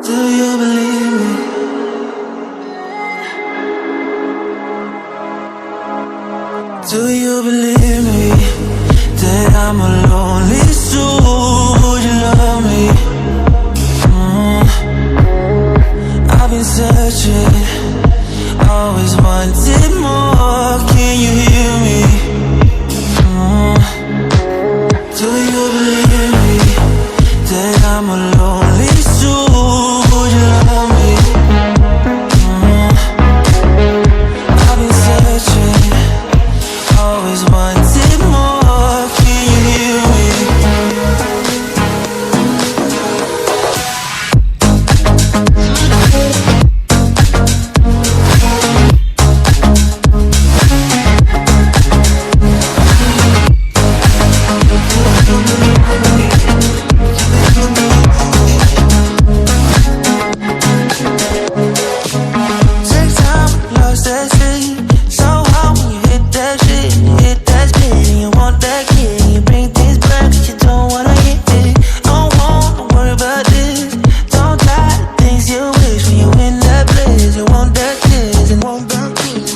Do you believe me? Do you believe me that I'm a lonely soul? Would you love me? I've been searching, always wanted more. Can you hear me? Do you believe me that I'm a lonely soul? Would you love me? I've been searching, always wanted more. Can you hear me? Take time, lost that sleep. So hard when you hit that shit. Hit that spin and you want that kick. You bring things back 'cause you don't wanna hit it. Don't wanna worry about this. Don't try the things you wish when you in that place. You want that kiss and want that kiss.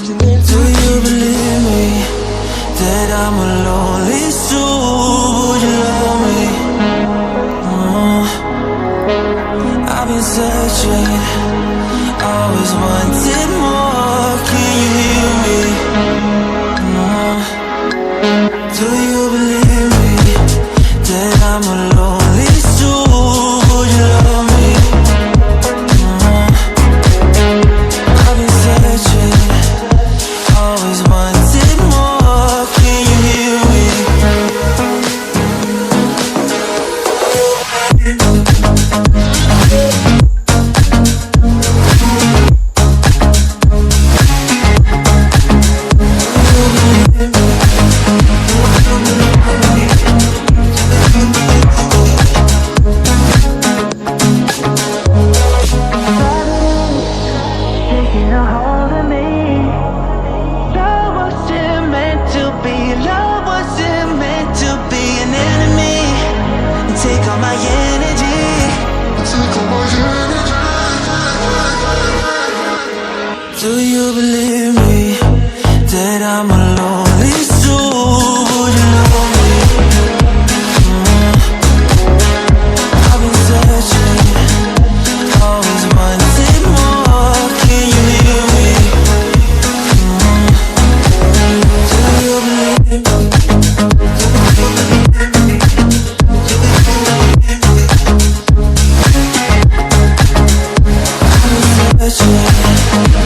Do you believe me that I'm a lonely soul? Would you love me? I've been searching, always wanted more. Can you hear me? Do you believe me that I'm a lonely soul? Would you love me? I've been searching, always wanted more. Can you hear me? Taking a hold of me. Love wasn't meant to be. Love wasn't meant to be an enemy. Take all my energy. Take all my energy. Do you believe me that I'm a lonely soul? Would you love me? I've been searching, always wanted more. Can you hear me? Do you believe me? I've been searching.